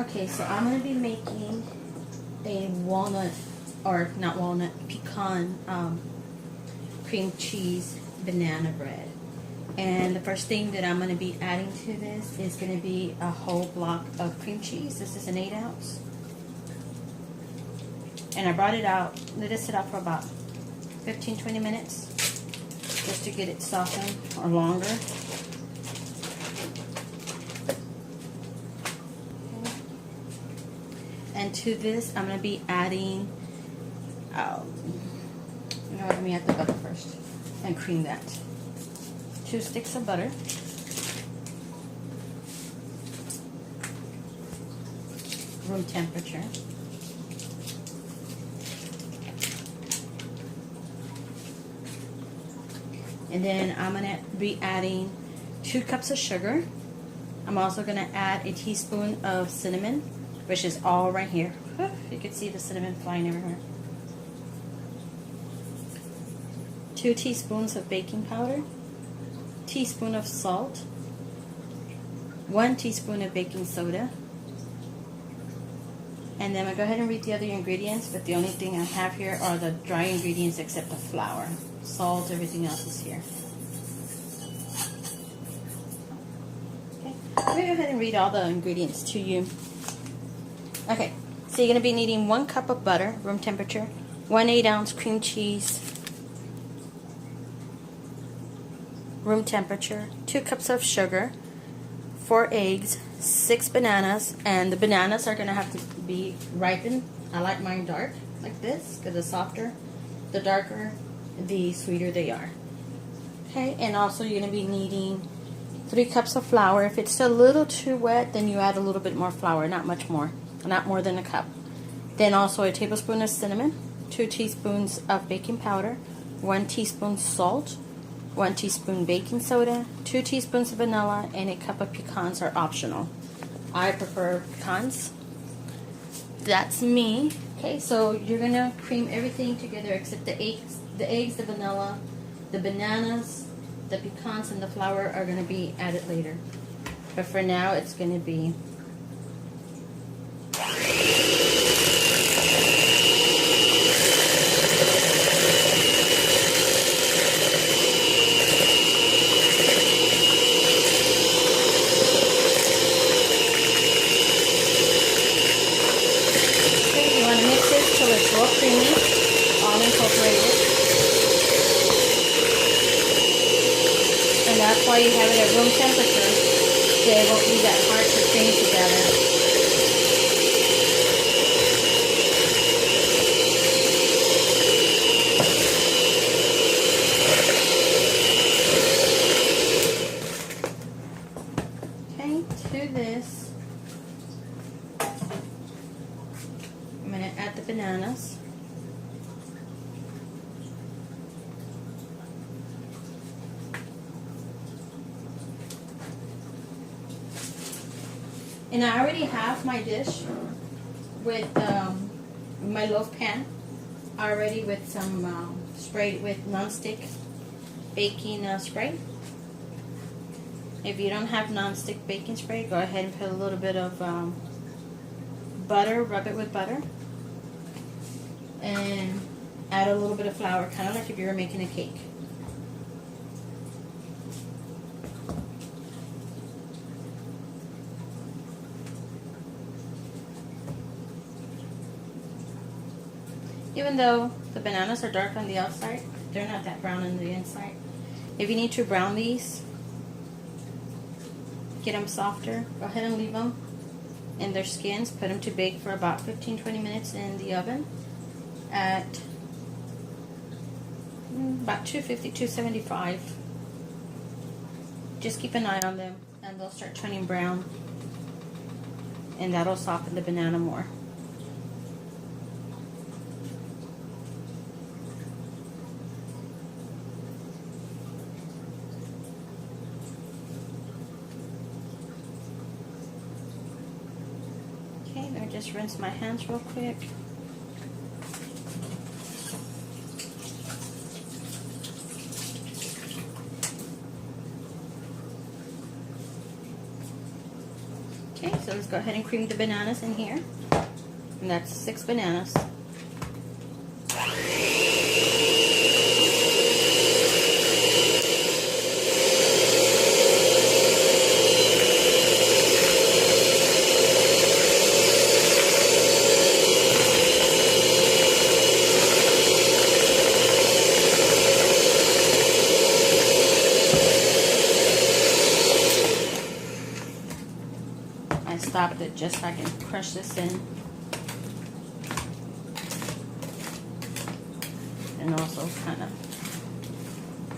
Okay, so I'm going to be making a walnut, or not walnut, pecan cream cheese banana bread. And the first thing that I'm going to be adding to this is going to be a whole block of cream cheese. This is an 8 ounce. And I brought it out, let it sit out for about 15-20 minutes just to get it softened, or longer. And to this, I'm going to be adding, let me add the butter first and cream that. 2 sticks of butter. Room temperature. And then I'm going to be adding 2 cups of sugar. I'm also going to add a teaspoon of cinnamon, which is all right here. You can see the cinnamon flying everywhere. 2 teaspoons of baking powder, teaspoon of salt, 1 teaspoon of baking soda. And then I'll go ahead and read the other ingredients, but the only thing I have here are the dry ingredients except the flour. Salt, everything else is here. Okay, let me go ahead and read all the ingredients to you. Okay, so you're going to be needing 1 cup of butter, room temperature, 1 8-ounce cream cheese, room temperature, 2 cups of sugar, 4 eggs, 6 bananas, and the bananas are going to have to be ripened. I like mine dark, like this, because the softer, the darker, the sweeter they are. Okay, and also you're going to be needing 3 cups of flour. If it's a little too wet, then you add a little bit more flour, not much more, not more than a cup. Then also a tablespoon of cinnamon, 2 teaspoons of baking powder, 1 teaspoon salt, 1 teaspoon baking soda, 2 teaspoons of vanilla, and a cup of pecans are optional. I prefer pecans. That's me. Okay, so you're gonna cream everything together except the eggs, the vanilla, the bananas, the pecans, and the flour are gonna be added later. But for now, it's gonna be real creamy, all incorporated. And that's why you have it at room temperature, so it won't be that hard to cream together. Okay, to this, I'm going to add the bananas. And I already have my dish with my loaf pan already with some sprayed with non-stick baking spray. If you don't have non-stick baking spray, go ahead and put a little bit of butter, rub it with butter, and add a little bit of flour, kind of like if you were making a cake. Even though the bananas are dark on the outside, they're not that brown on the inside. If you need to brown these, get them softer, go ahead and leave them in their skins. Put them to bake for about 15-20 minutes in the oven at about 250-275. Just keep an eye on them and they'll start turning brown, and that'll soften the banana more. Okay, let me just rinse my hands real quick. Okay, so let's go ahead and cream the bananas in here. And that's 6 bananas. I stopped it just so I can crush this in. And also kind of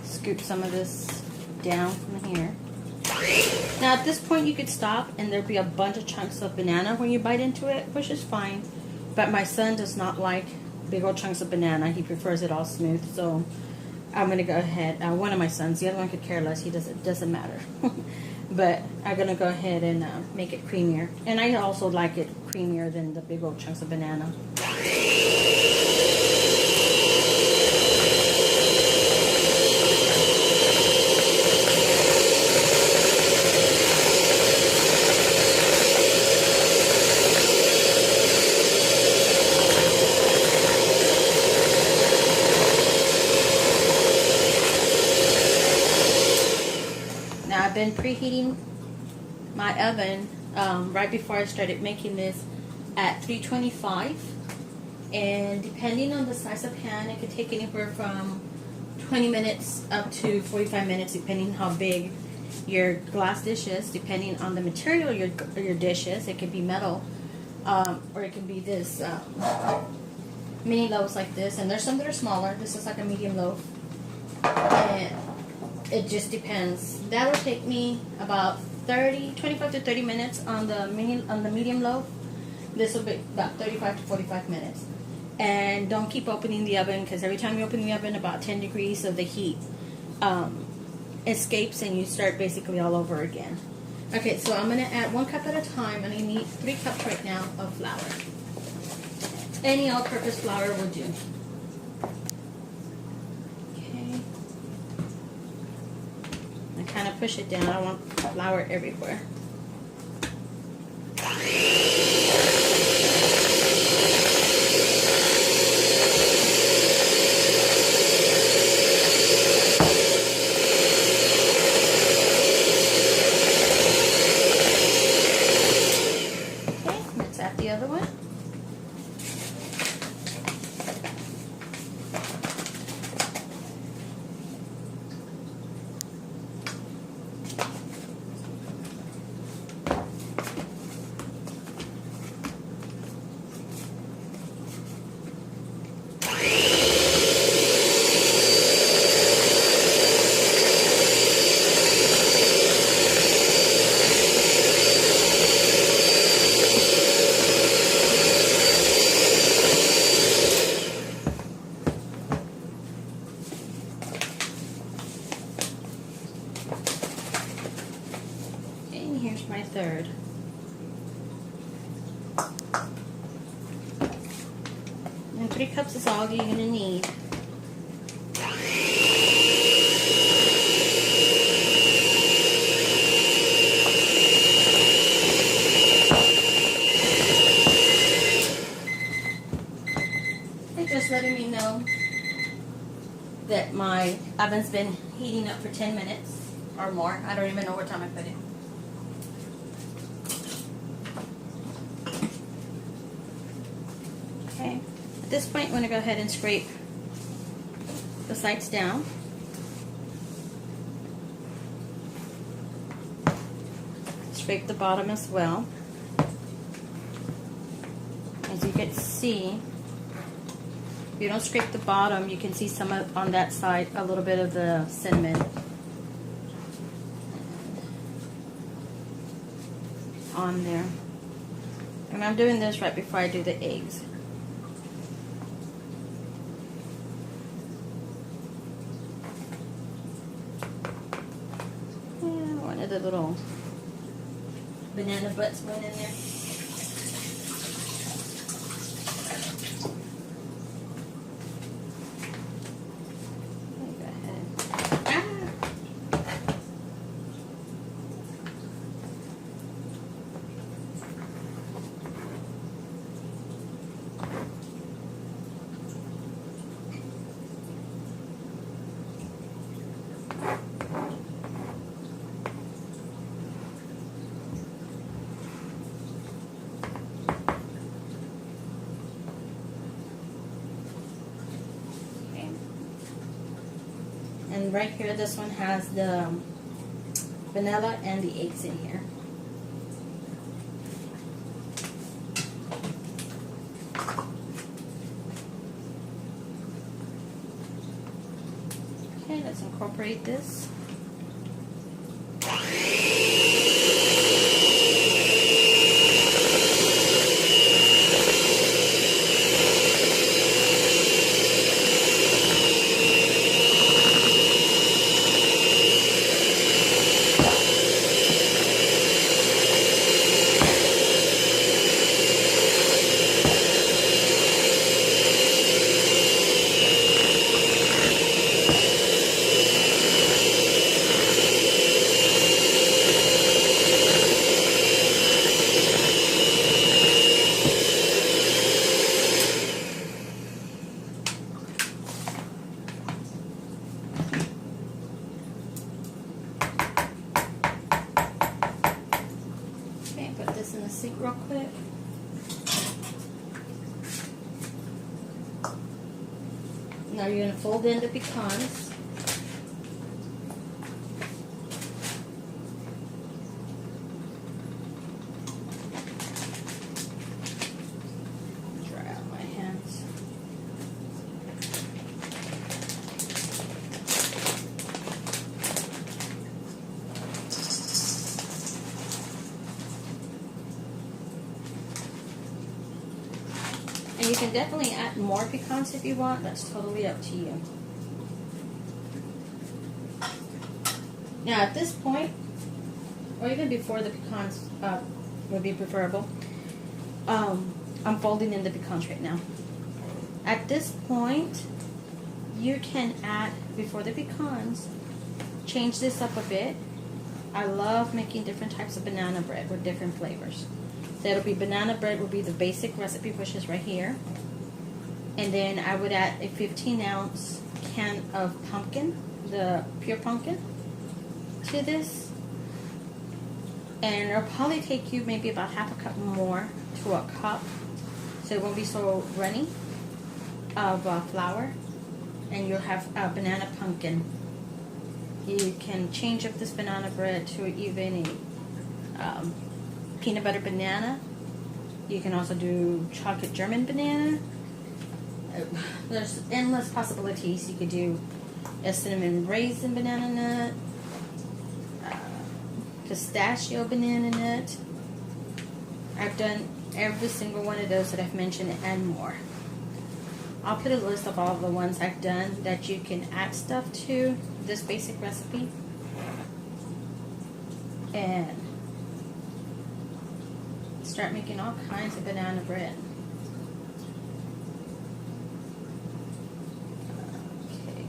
scoop some of this down from here. Now at this point you could stop and there'd be a bunch of chunks of banana when you bite into it, which is fine. But my son does not like big old chunks of banana. He prefers it all smooth. So I'm gonna go ahead. One of my sons, the other one could care less. He doesn't matter. But I'm gonna go ahead and make it creamier. And I also like it creamier than the big old chunks of banana. Now I've been preheating my oven right before I started making this at 325, and depending on the size of pan, it could take anywhere from 20 minutes up to 45 minutes depending how big your glass dish is, depending on the material your dish is. It could be metal or it can be this mini loaves like this, and there's some that are smaller. This is like a medium loaf, and it just depends. That'll take me about 25 to 30 minutes on the medium loaf. This will be about 35 to 45 minutes. And don't keep opening the oven, because every time you open the oven, about 10 degrees of the heat escapes and you start basically all over again. Okay, so I'm going to add 1 cup at a time, and I need 3 cups right now of flour. Any all-purpose flour will do. Kind of push it down. I don't want flour everywhere. Okay, let's add the other one. Here's my third. And 3 cups is all you're going to need. They're just letting me know that my oven's been heating up for 10 minutes or more. I don't even know what time I put it. Okay, at this point I'm going to go ahead and scrape the sides down. Scrape the bottom as well. As you can see, if you don't scrape the bottom, you can see some of, on that side, a little bit of the cinnamon on there. And I'm doing this right before I do the eggs. One of the little banana butts went in there. Go ahead. And right here, this one has the vanilla and the eggs in here. Okay, let's incorporate this. In the sink real quick. Now you're going to fold in the pecans. Dry out my hands. And you can definitely add more pecans if you want. That's totally up to you. Now at this point, or even before the pecans would be preferable, I'm folding in the pecans right now. At this point, you can add, before the pecans, change this up a bit. I love making different types of banana bread with different flavors. So it'll be banana bread will be the basic recipe, which is right here. And then I would add a 15-ounce can of pumpkin, the pure pumpkin, to this. And it'll probably take you maybe about half a cup more to a cup. So it won't be so runny of flour. And you'll have a banana pumpkin. You can change up this banana bread to even a peanut butter banana. You can also do chocolate German banana. There's endless possibilities. You could do a cinnamon raisin banana nut, pistachio banana nut. I've done every single one of those that I've mentioned and more. I'll put a list of all the ones I've done that you can add stuff to this basic recipe. And start making all kinds of banana bread. Okay.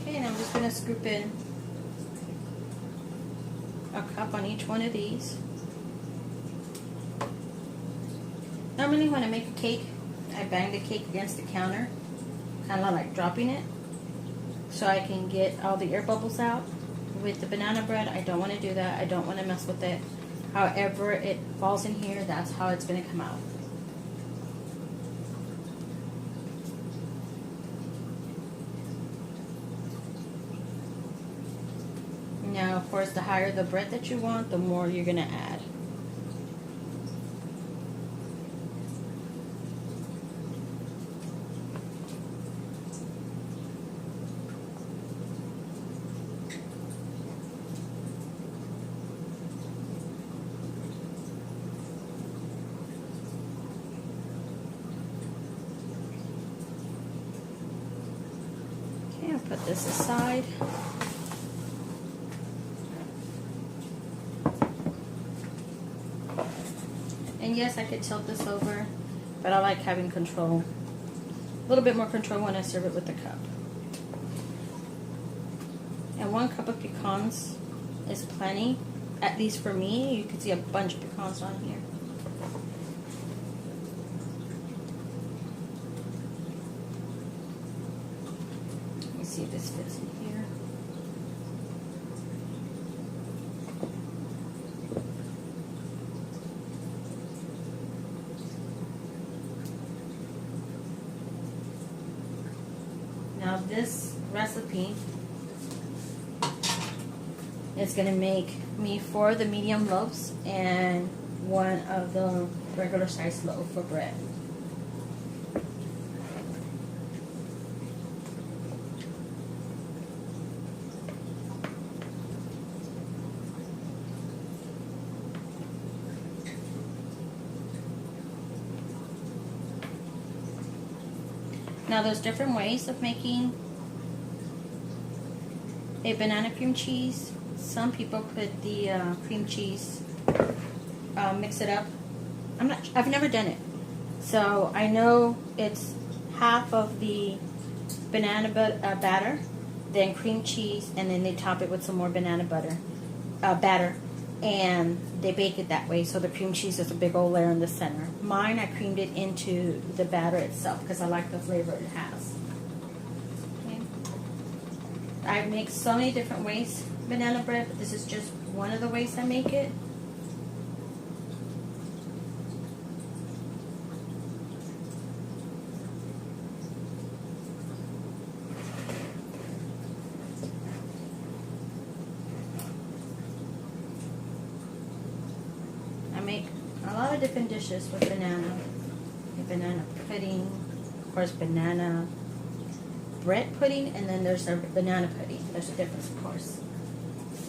Okay, and I'm just going to scoop in a cup on each one of these. Normally when I make a cake, I bang the cake against the counter, kind of like dropping it, so I can get all the air bubbles out. With the banana bread, I don't want to do that. I don't want to mess with it. However it falls in here, that's how it's going to come out. Now, of course, the higher the bread that you want, the more you're going to add. Okay, I'll put this aside. And yes, I could tilt this over, but I like having control. A little bit more control when I serve it with the cup. And 1 cup of pecans is plenty, at least for me. You can see a bunch of pecans on here. see if this fits in here. Now this recipe is going to make me 4 of the medium loaves and 1 of the regular size loaf for bread. Now there's different ways of making a banana cream cheese. Some people put the cream cheese, mix it up. I've never done it. So I know it's half of the banana batter, then cream cheese, and then they top it with some more banana batter. And they bake it that way, so the cream cheese is a big old layer in the center. Mine, I creamed it into the batter itself because I like the flavor it has. Okay. I make so many different ways banana bread, but this is just one of the ways I make it. I make a lot of different dishes with banana. Banana pudding, of course banana bread pudding, and then there's a banana pudding. There's a difference, of course.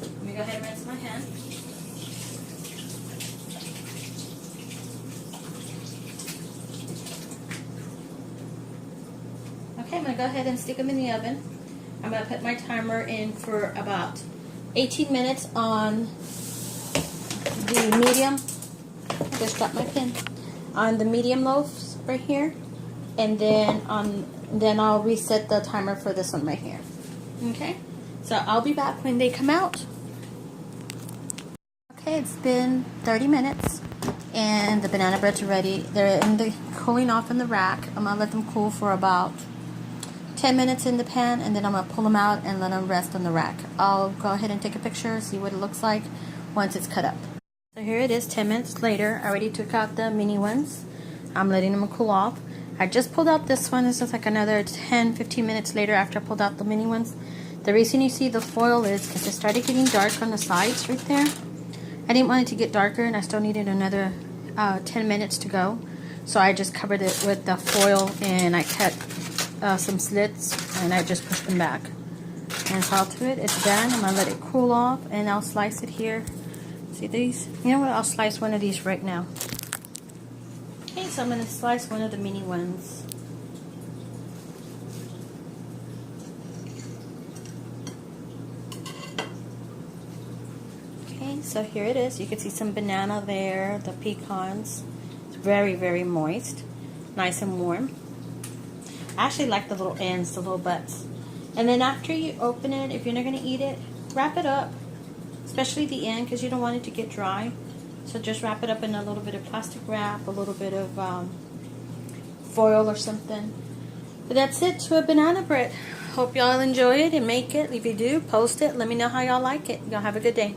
Let me go ahead and rinse my hand. Okay, I'm going to go ahead and stick them in the oven. I'm going to put my timer in for about 18 minutes on the medium. I just got my pin on the medium loaves right here, and then I'll reset the timer for this one right here. Okay, so I'll be back when they come out. Okay, it's been 30 minutes and the banana breads are ready. They're cooling off in the rack. I'm gonna let them cool for about 10 minutes in the pan, and then I'm gonna pull them out and let them rest on the rack. I'll go ahead and take a picture, see what it looks like once it's cut up. So here it is 10 minutes later. I already took out the mini ones. I'm letting them cool off. I just pulled out this one. This is like another 10-15 minutes later after I pulled out the mini ones. The reason you see the foil is because it started getting dark on the sides right there. I didn't want it to get darker, and I still needed another 10 minutes to go. So I just covered it with the foil, and I cut some slits, and I just pushed them back. And so I'll do it. It's done. I'm going to let it cool off, and I'll slice it here. See these? You know what? I'll slice one of these right now. Okay, so I'm going to slice one of the mini ones. Okay, so here it is. You can see some banana there, the pecans. It's very, very moist. Nice and warm. I actually like the little ends, the little butts. And then after you open it, if you're not going to eat it, wrap it up. Especially the end, because you don't want it to get dry. So just wrap it up in a little bit of plastic wrap, a little bit of foil or something. But that's it to a banana bread. Hope y'all enjoy it and make it. If you do, post it. Let me know how y'all like it. Y'all have a good day.